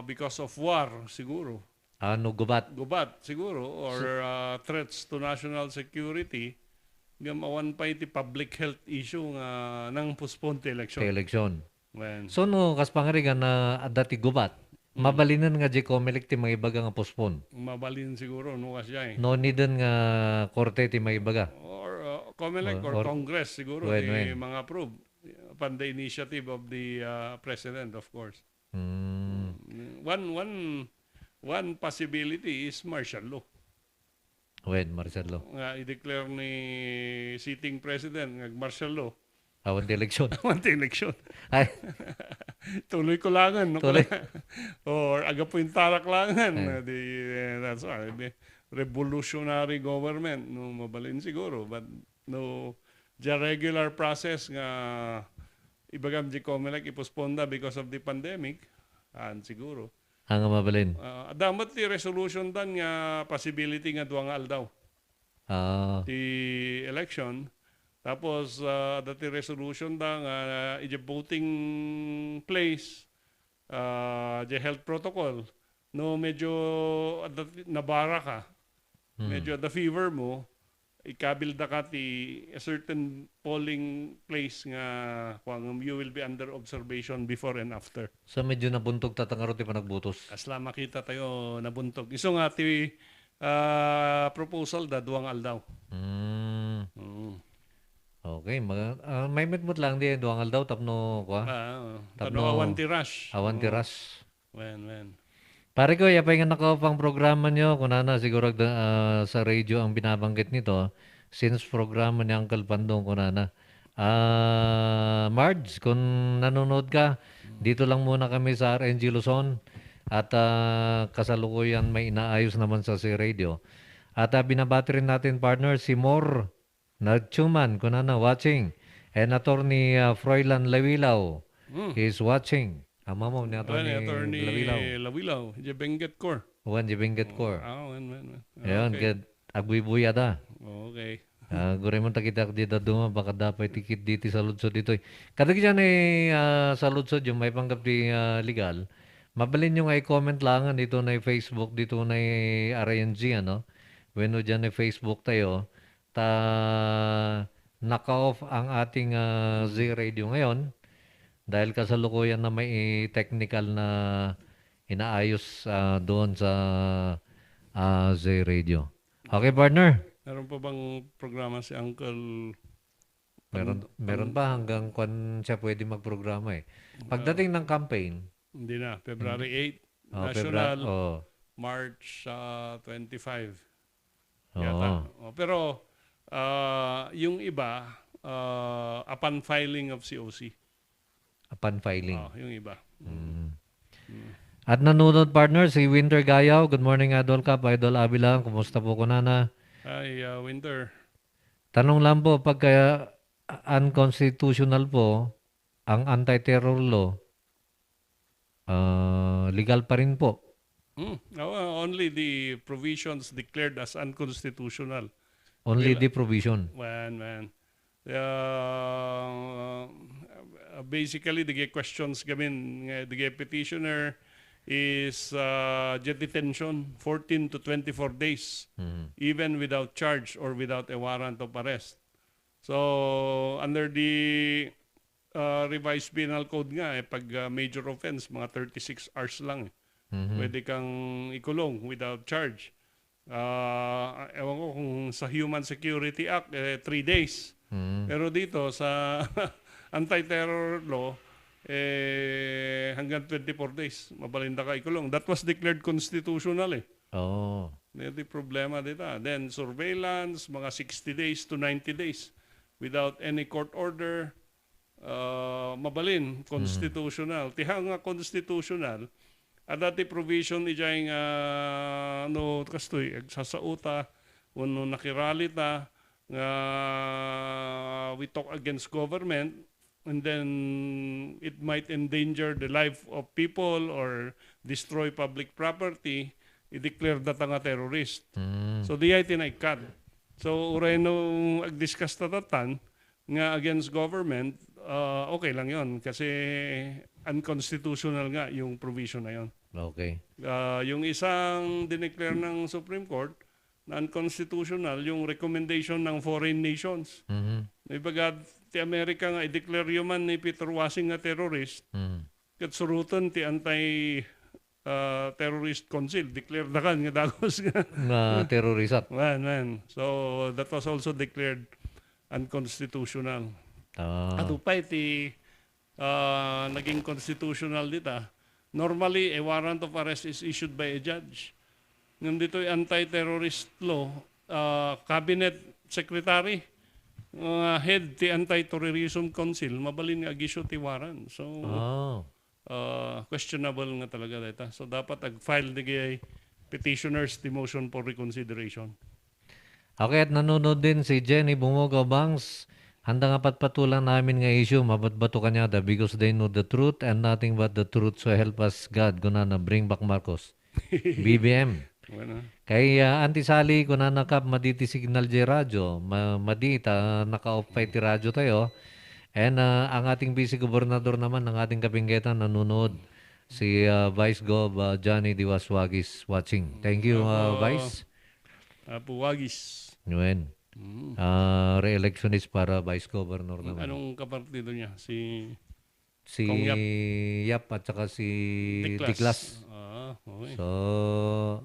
K: because of war siguro.
I: Ano gubat?
K: Gubat siguro or threats to national security gamawan pa iti public health issue nga nang postpone ti election.
I: Ti election.
K: When,
I: So no kas pangarigan na dati gubat. Mabalinan nga Jay Comelec ti maibaga nga postpone.
K: mabalin siguro no kasya eh.
I: No needed nga korte ti maibaga.
K: Or COMELEC or Congress siguro
I: When.
K: mga approve upon the initiative of the president of course. One possibility is martial law.
I: When Marcelo.
K: Nga i-declare ni sitting president ng martial law.
I: Awan ti election.
K: Awan ti election.
I: Ay,
K: Tuloy ko langan. No?
I: Tuloy.
K: Or aga po yung tarak langan. That's why. Revolutionary government. No, mabalin siguro. But no, the regular process nga ibagam di COMELEC iposponda because of the pandemic. Siguro.
I: ang mabalin.
K: Damat ti resolution dan nga possibility nga duang aldaw. Ti election. Tapos dati resolution da nga ije voting place the health protocol. No medyo nabara ka. Medyo the fever mo ikabilda ka ti a certain polling place nga kung you will be under observation before and after.
I: So medyo nabuntog tatangaro ti panagbutos.
K: Asla makita tayo nabuntog. Iso nga ti proposal da duang aldaw.
I: Okay, may mitmut lang di duangal daw tapno kwa.
K: Tapno awan ti rush.
I: Awan ti rush.
K: When.
I: Pare ko, yapay nga nakapang programa nyo, kung na siguro sa radio ang binabanggit nito, since programa ni Uncle Pandong, kung na. Marge, kung nanonood ka, dito lang muna kami sa RNG Luzon at kasalukuyan may inaayos naman sa si radio. At binabati rin natin partner si Mor Nagchuman, kung na watching. And attorney Froilan Lawilaw is watching. Ama mo ni attorney
K: Lawilaw. Jebenget Kor.
I: Wan Jebenget Kor.
K: Wan.
I: Ayan, gad agbuy-buya da.
K: Okay.
I: Gure mo takita dito duma baka dapat tikit dito sa lutsod dito. Kadag dyan sa lutsod yung may panggap di legal. Mabalin yung i-comment lang dito na Facebook, dito na RNG, ano. When dyan na Facebook tayo, naka-off ang ating Z Radio ngayon. Dahil kasalukuyan na may technical na inaayos doon sa Z Radio. Okay, partner?
K: Meron pa bang programa si Uncle?
I: Meron pa hanggang kung siya pwede magprograma eh. Pagdating ng campaign.
K: Hindi na. February 8. National. March 25. Yata. Pero yung iba, upon filing of COC.
I: Upon filing.
K: Yung iba.
I: At nanonood partner si Winter Gayaw. Good morning Idol Cup, Idol Abila. Kumusta po ko nana?
K: Hi Winter.
I: Tanong lang po, pagka unconstitutional po ang anti-terror law, legal pa rin po.
K: Only the provisions declared as unconstitutional.
I: Only the provision.
K: Man. Basically, the questions gamin, the petitioner is detention 14 to 24 days, even without charge or without a warrant of arrest. So, under the revised penal code nga, pag major offense, mga 36 hours lang. Pwede kang ikulong without charge. Ewan ko kung sa Human Security Act, 3 days. Pero dito, sa anti-terror law, hanggang 24 days, mabalinda ka ikulong. That was declared constitutional
I: Oh.
K: Hindi problema dito. Then, surveillance, mga 60 days to 90 days without any court order, mabalin, constitutional. Tihang nga constitutional, dati provision ijay nga kastoy agsasauta uno nakiralita nga we talk against government and then it might endanger the life of people or destroy public property, i-declare data nga terrorist. So di ay tinaikat. So uray no ag-discuss tatatan nga against government, okay lang yon kasi unconstitutional nga yung provision na yon.
I: Okay.
K: Yung isang dineclare ng Supreme Court na unconstitutional, yung recommendation ng foreign nations. Ibaga, ti Amerika nga i-declare yuman ni Peter Wasing nga terrorist, kat surutan ti anti-terrorist council, declare da kan nga dagos nga.
I: Na terrorisat.
K: Man. So, that was also declared unconstitutional. At upay ti naging constitutional dita, normally a warrant of arrest is issued by a judge. Nung dito anti-terrorist law, cabinet secretary, head ti anti-terrorism council, mabalin nga gisyo ti warrant. So, questionable nga talaga dito. So, dapat ag-file di petitioners the motion for reconsideration.
I: Okay, at nanonood din si Jenny Bungogaw Bangs. Handa nga patpatulan namin nga issue, mabatbato kanya because they know the truth and nothing but the truth. So help us God, kunana bring back Marcos. BBM.
K: Bueno.
I: Kay antisali kunana kap maditi signal di radyo, madita naka-off pa ti radyo tayo. And ang ating vice gobernador naman, ang ating kapinggetan nanonood. Si Vice Gov Johnny Diwaswagis watching. Thank you, Vice.
K: Puwagis.
I: Yun. Re-electionist para Vice Governor naman.
K: Anong kapartido niya? Si
I: Kong Yap at saka si Diklas.
K: Okay.
I: So,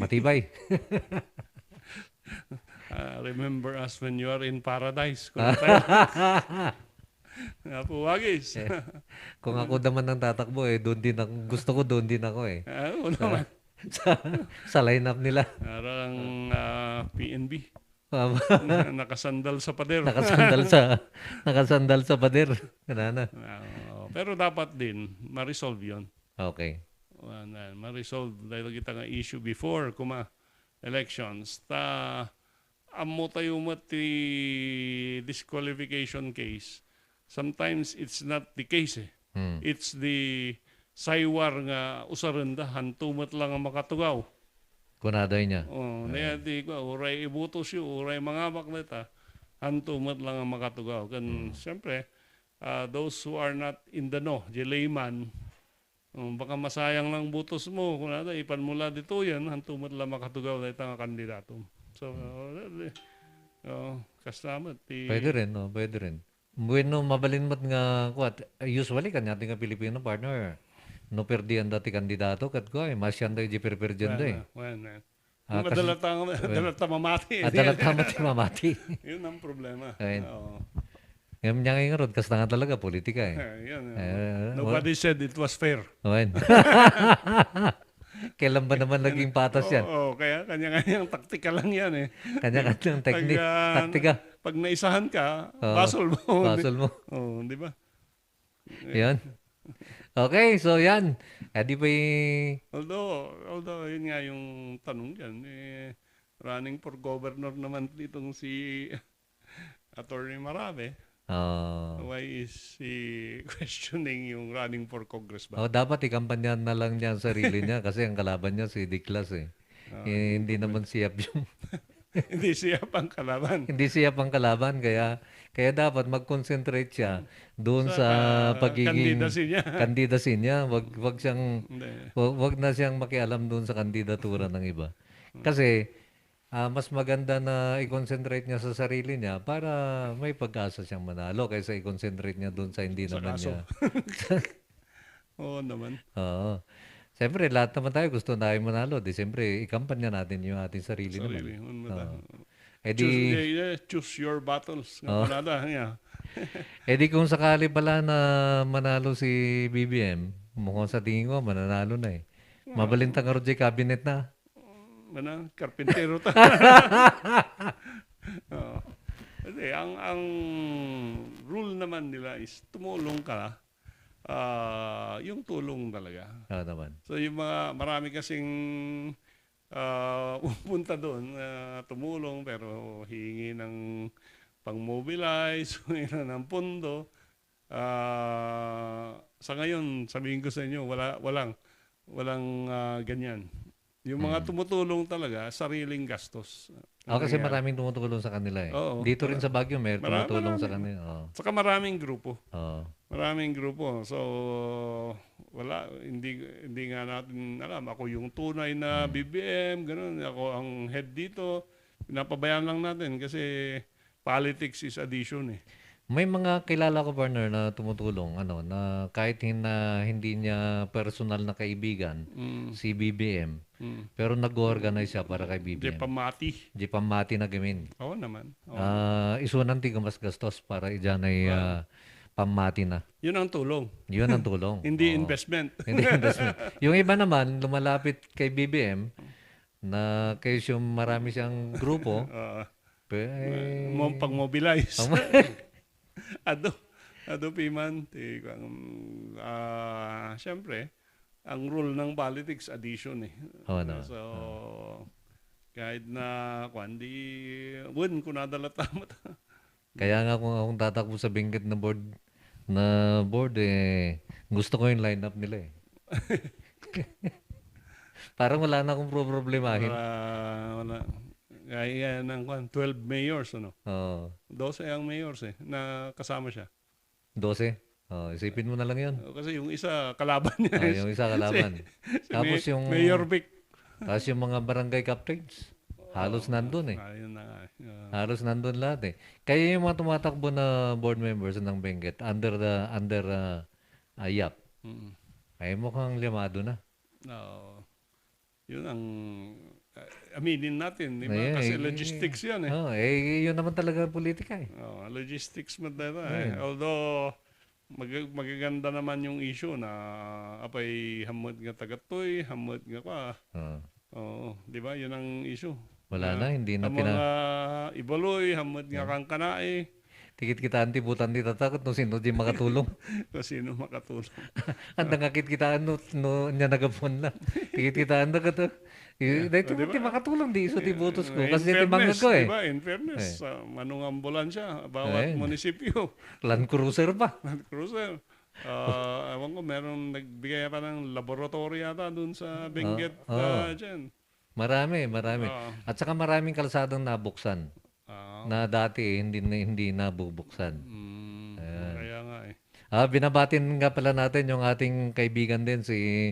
I: matibay.
K: Remember us when you are in paradise. Puwagis.
I: Kung ako naman ang tatakbo doon din ako, gusto ko doon din ako
K: naman.
I: sa lineup nila.
K: Parang PNB. Nakasandal sa pader.
I: nakasandal sa pader. Kanana.
K: Pero dapat din ma-resolve 'yon.
I: Okay.
K: Ma-resolve dahil kita nga issue before elections amo tayo mati disqualification case. Sometimes it's not the case It's the saywar nga usarenda hantumat lang ang makatugaw.
I: Kunaday niya.
K: Di ko uray ibutos yu, uray mga bakneta, hantumat lang ang makatugaw. Kan siyempre, those who are not in the know, the layman, baka masayang lang butos mo, kunada ipan mula dito yan, hantumat lang makatugaw dahil nga kandidato. So, kastamat.
I: Pwede rin, no? Pwede rin. Bueno, mabalin mo't nga, usually kanya ating Pilipino partner, no perdi ang dati kandidato, kat ko masyan tayo di perperdian doy.
K: Dalata mamati.
I: Dalata mamati.
K: Yun ang problema.
I: Ngayon niya ngayon rod, kas nga talaga, politika
K: Nobody said it was fair.
I: Kailan ba naman naging patas yan?
K: Kaya kanya-kanyang taktika lang yan
I: Kanya-kanyang taktika.
K: Pag naisahan ka, basol mo.
I: Basol mo.
K: Di ba?
I: Yan. Okay, so yan. Di ba
K: Although, yun nga yung tanong dyan, running for governor naman ditong si Attorney Marave. Why is he questioning yung running for Congress ba?
I: Dapat ikampanyahan na lang niya ang sarili niya kasi ang kalaban niya si Diklas eh. Hindi naman siyap yung
K: Hindi siya pang kalaban.
I: hindi siya pang kalaban kaya dapat mag-concentrate siya doon sa pagiging
K: candidacy niya.
I: Wag siyang
K: Hindi.
I: wag na siyang makialam doon sa kandidatura ng iba. Kasi mas maganda na i-concentrate niya sa sarili niya para may pag-asa siyang manalo kaysa i-concentrate niya doon sa hindi
K: Sa
I: naman
K: kaso.
I: niya.
K: Oo naman.
I: Oo. Siyempre, lahat naman tayo gusto na manalo. Di siyempre, ikampanya natin yung ating sarili naman.
K: Choose your battles.
I: Di kung sakali pala na manalo si BBM, mukhang sa tingin ko, mananalo na eh. Mabalintang ka rin cabinet na.
K: Karpintero ta. Kasi ang rule naman nila is tumulong ka. Yung tulong talaga.
I: Naman.
K: So yung marami kasing pupunta doon tumulong pero hihingi ng pang-mobilize, hihingi ng pondo. Sa ngayon, sabihin ko sa inyo, walang ganyan. Yung mga tumutulong talaga, sariling gastos.
I: Kasi maraming tumutulong sa kanila eh.
K: Oo.
I: Dito rin sa Baguio, may tumutulong sa kanila.
K: Saka maraming grupo.
I: Oo.
K: Maraming grupo. So, hindi nga natin alam. Ako yung tunay na BBM, ganun. Ako ang head dito. Pinapabayaan lang natin kasi politics is addition eh.
I: May mga kilala ko, partner, na tumutulong, na kahit hindi niya personal na kaibigan, si BBM, pero nag-organize siya para kay BBM. Jepamati na gamin.
K: Oo naman.
I: Isunan ti mas gastos para iyan ay pamati na.
K: Yun ang tulong.
I: Yun ang tulong.
K: Hindi investment.
I: Hindi investment. Yung iba naman, lumalapit kay BBM, na kayo marami siyang grupo,
K: pang-mobilize. Ado piman siyempre ang rule ng politics addition eh. So kahit na win ko nadala tama.
I: Kaya nga kung akong tatakbo sa Benguet na board gusto ko yung lineup nila eh. Parang wala na akong problemahin.
K: Wala. Kaya ng 12 mayors, 12 ang mayors na kasama siya.
I: 12? Isipin mo na lang yun.
K: Kasi yung isa kalaban niya.
I: Yung isa kalaban. Tapos yung
K: Mayor Vic.
I: Tapos yung mga barangay captains. Halos nandun eh. Halos nandun lahat eh. Kaya yung mga tumatakbo na board members ng Benguet under IAP. Ay mukhang limado na.
K: Yun ang aminin natin, di ba? Kasi logistics yan eh.
I: Yun naman talaga politika eh.
K: Logistics mo talaga Although, magaganda naman yung issue na apay hamod nga tagatoy, hamod nga pa. Di ba? Yun ang issue.
I: Wala na, hindi na
K: mga ibaloy, hamod nga kang kanae.
I: Tikit kita anti butan di tatakot no sino di makatulong.
K: Sino makatulong.
I: Anda ngakit kita no nya nagapon lang. Tikit kita anda ka to. Dito di makatulong di iso ti butos ko kasi ti bangag ko eh.
K: Diba? In fairness, manong ambulansya bawat munisipyo.
I: Land cruiser pa.
K: Land cruiser. Ewan ko, meron nagbigay pa ng laboratory yata dun sa Benguet dyan.
I: Marami. At saka maraming kalsadang nabuksan. Na dati hindi nabubuksan.
K: Kaya nga eh.
I: Binabatin nga pala natin yung ating kaibigan din si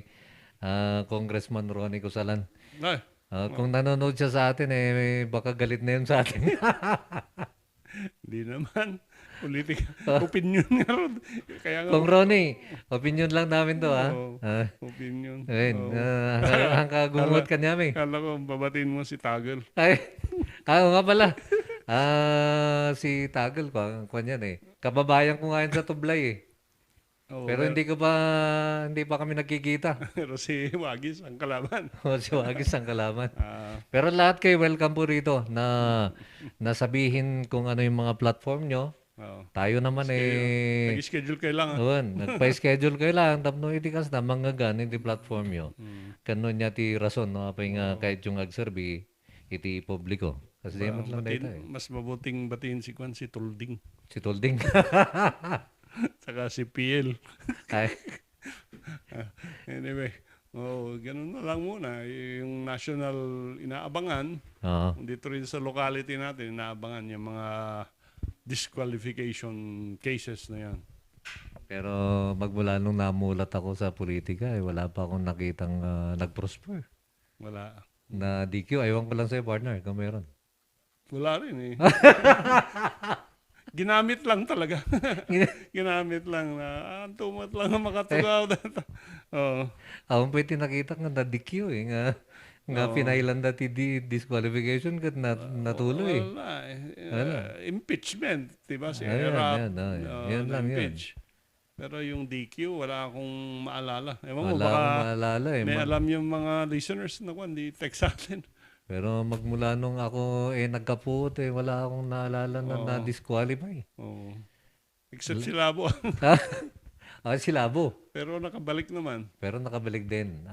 I: Congressman Ronnie Cusalan. Kung nanonood siya sa atin baka galit na yun sa atin.
K: Hindi naman. Politika. Opinion nga ron.
I: Kung Ronnie, opinion lang namin to
K: opinion.
I: Ang kagungot ka niya
K: Kala ko babatiin mo si Tagel.
I: Nga pala. Si Tagel ko yan kababayan ko nga yan sa Tublay eh. Pero hindi pa kami nagkikita.
K: Pero si Wagis ang kalaban.
I: Si Wagis ang kalaban. Pero lahat kayo welcome po rito na sabihin kung ano yung mga platform nyo. Tayo naman
K: nag-schedule kayo lang.
I: Nagpa-schedule kayo lang. Tapno itikas na mga ganin di platform nyo. Kano niya ti rason apay nga kahit yung agserbi iti publiko. Kasi lang dito
K: Mas mabuting batiin si Tulding.
I: Si Tulding.
K: Saka si PL.
I: Ay,
K: Anyway, ganun na lang muna. Yung national inaabangan,
I: oo.
K: dito rin sa locality natin, inaabangan yung mga disqualification cases na yan.
I: Pero magmula nung namulat ako sa politika, wala pa akong nakitang nag-prosper.
K: Wala.
I: Na DQ, aywan ko lang sa'yo, partner, kung meron.
K: Wala rin eh. Ginamit lang talaga. Ginamit lang na tumat lang ang makatugaw. Oo.
I: Ako pwede nakita nga na DQ nga pinailan dati disqualification kat natuloy.
K: Wala eh.
I: Wala.
K: Impeachment, diba? Si
I: Ayan,
K: Erap,
I: yan, yan lang yun.
K: na-impeach. Pero yung DQ, wala akong maalala. Ewan mo,
I: Wala
K: baka
I: akong maalala eh.
K: may alam yung mga listeners na di text sa atin.
I: Pero magmula nung ako nagkaput wala akong naalala na na-disqualify.
K: Oo. Except si Labo.
I: Si Labo.
K: Pero nakabalik naman.
I: Pero nakabalik din.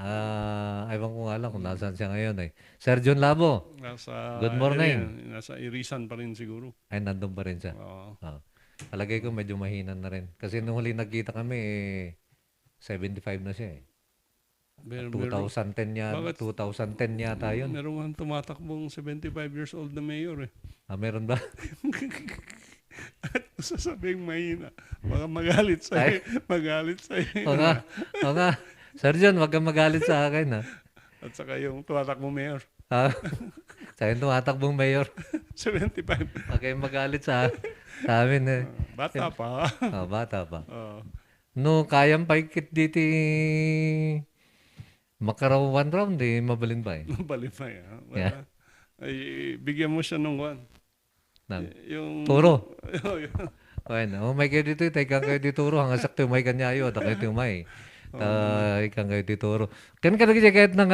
I: Ewan ko nga lang kung nasaan siya ngayon eh. Sir John Labo. Good morning.
K: Nasa Irisan pa rin siguro.
I: Ay, nandun pa rin siya.
K: Oo.
I: Palagay ko medyo mahina na rin. Kasi nung huli nagkita kami, 75 na siya eh. 2010 yata yun.
K: Meron nga tumatakbong 75 years old na mayor eh.
I: Meron ba?
K: At sasabihin mahina. Baka magalit sa'yo. Magalit sa'yo.
I: O nga. Sir John, wag kang magalit sa akin ha.
K: At saka yung tumatakbong mayor.
I: Sa akin tumatakbong mayor.
K: 75.
I: Wag kayong magalit sa amin eh.
K: Bata pa.
I: Bata pa.
K: Oo.
I: No, kayang paikit dito makaraw one round mabalin pa eh.
K: Mabalin pa eh.
I: Yeah.
K: Ay, bigyan mo siya nung yung
I: turo.
K: Yun.
I: May kayo dito, tayo kayo dito turo, hanggang sakto may kanyayo, at kayo tumay. Ikang kayo dito turo. Kan ka nagiging kahit ng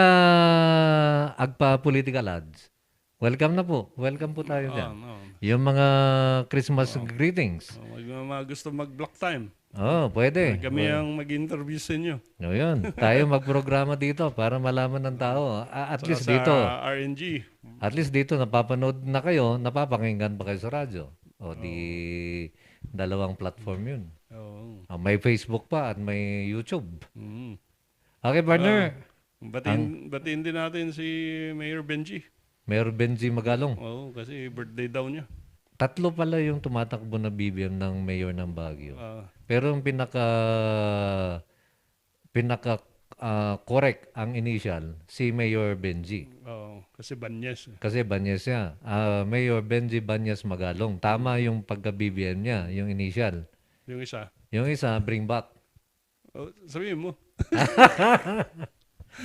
I: agpa political ads. Welcome na po. Welcome po tayo dyan. Yung mga Christmas greetings.
K: Mga gusto mag-block time.
I: Pwede.
K: Kami ang mag-interview sa inyo.
I: Yun. Tayo magprograma dito para malaman ng tao. At least dito.
K: RNG.
I: At least dito, napapanood na kayo, napapakinggan pa kayo sa radyo. Dalawang platform yun. May Facebook pa at may YouTube. Okay, partner.
K: Batiin din natin si Mayor Benji.
I: Mayor Benji Magalong.
K: Kasi birthday daw niya.
I: 3 pala yung tumatakbo na BBM ng mayor ng Baguio. Pero yung pinaka correct ang initial, si Mayor Benji.
K: Kasi Banyes.
I: Kasi Banyes siya. Mayor Benji Banyes Magalong. Tama yung pagka-BBM niya, yung initial.
K: Yung isa?
I: Yung isa, bring back.
K: Sabihin mo.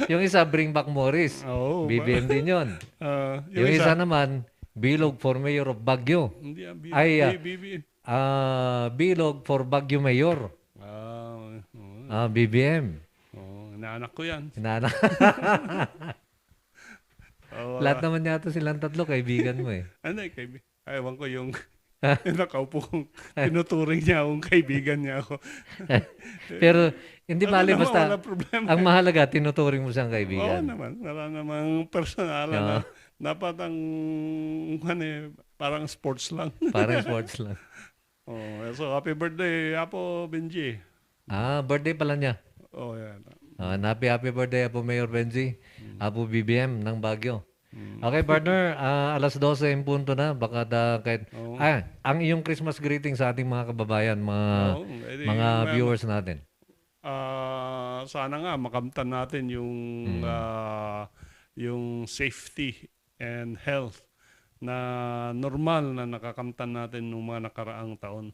I: Yung isa, bring back Morris. BBM din yun. Yung isa naman, Bilog for Mayor of Baguio.
K: Hindi, BBM.
I: Bilog for Baguio Mayor. BBM.
K: Inaanak ko yan.
I: Inaanak. Lahat naman yata silang 3 kaibigan mo eh.
K: Ano kaibigan? Ewan ko yung nakaupo kong tinuturing niya akong kaibigan niya ako.
I: Pero hindi bali basta
K: wala problema.
I: ang mahalaga tinuturing mo siyang kaibigan.
K: Naman. Wala namang personalan. Dapat ang parang sports lang.
I: Parang sports lang.
K: So happy birthday, Apo Benji.
I: Birthday pala niya.
K: Yan.
I: Happy birthday, Apo Mayor Benji. Apo BBM ng Baguio. Okay, partner. Alas 12 yung punto na. Baka kahit... ang iyong Christmas greeting sa ating mga kababayan, mga viewers natin.
K: Sana nga makamtan natin yung safety and health na normal na nakakamtan natin noong mga nakaraang taon.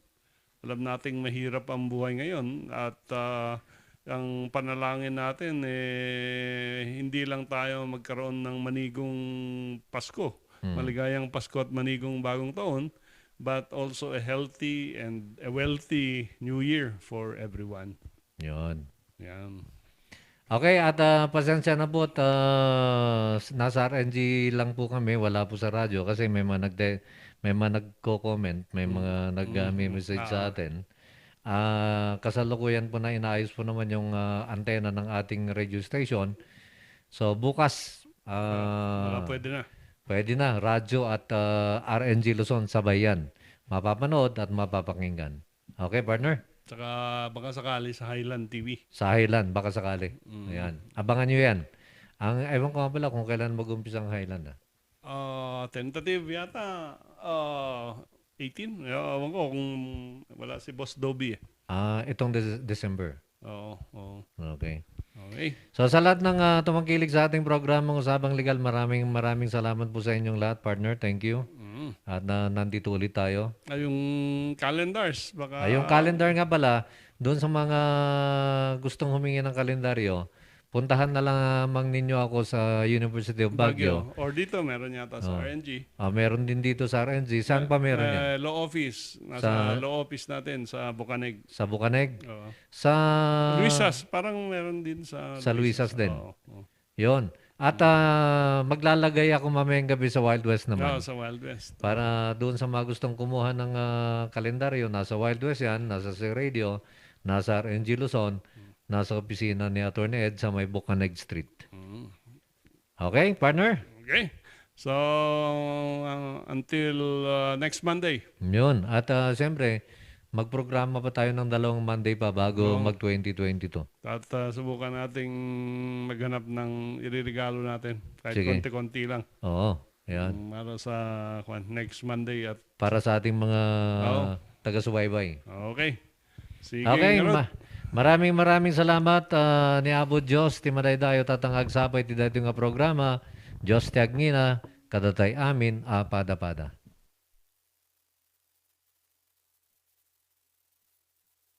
K: Alam nating mahirap ang buhay ngayon at ang panalangin natin hindi lang tayo magkaroon ng manigong Pasko, maligayang Pasko at manigong bagong taon, but also a healthy and a wealthy New Year for everyone.
I: Yun.
K: Yan.
I: Okay, at pasensya na po at nasa RNG lang po kami, wala po sa radyo kasi may mga nagko-comment, may mga nag-message sa atin. Kasalukuyan po na inaayos po naman yung antena ng ating radio station. So bukas
K: pwede na.
I: Pwede na, radyo at RNG Luzon sabay yan. mapapanood at mapapakinggan. Okay, partner?
K: Tsaka baka sakali sa Highland TV.
I: Sa Highland, baka sakali. Ayan. Abangan nyo yan. Ewan ko nga pala kung kailan mag-umpisa ang Highland.
K: Tentative yata 18. Ewan ko kung wala si Boss Dobby.
I: Itong December.
K: Oo.
I: Okay.
K: Okay.
I: So sa lahat ng tumangkilig sa ating programang Usapang Legal, maraming salamat po sa inyong lahat, partner. Thank you. At nandito ulit tayo.
K: Yung calendars. Baka...
I: Yung calendar nga pala, doon sa mga gustong humingi ng kalendaryo, puntahan na lamang ninyo ako sa University of Baguio.
K: Or dito, meron yata sa RNG.
I: Meron din dito sa RNG. Saan pa meron yan?
K: Law office. Nasa law office natin sa Bucaneg.
I: Sa Bucaneg?
K: Oo.
I: Sa
K: Luisas. Parang meron din sa
I: Luisas din.
K: Oo.
I: Yun. At maglalagay ako mamayang gabi sa Wild West naman.
K: Sa Wild West.
I: Para doon sa mga gustong kumuha ng kalendaryo, nasa Wild West yan, nasa C Radio, nasa RNG Luzon, nasa opisina ni Atty. Ed sa may Bucaneg Street. Okay, partner?
K: Okay. So, until next Monday.
I: Yun. At siyempre, magprograma pa tayo ng 2 Monday pa bago mag-2022.
K: At subukan nating maghanap ng iririgalo natin. Kahit
I: Sige.
K: konti-konti lang.
I: Oo. Yan.
K: Para sa next Monday. At
I: Para sa ating mga taga-subaybay.
K: okay. Sige,
I: Okay.
K: Ngarot.
I: Maraming salamat ni Abot Diyos, ti madaydayo tatangag sapay ti dati nga programa. Diyos ti agngina, kadatay amin, pada-pada.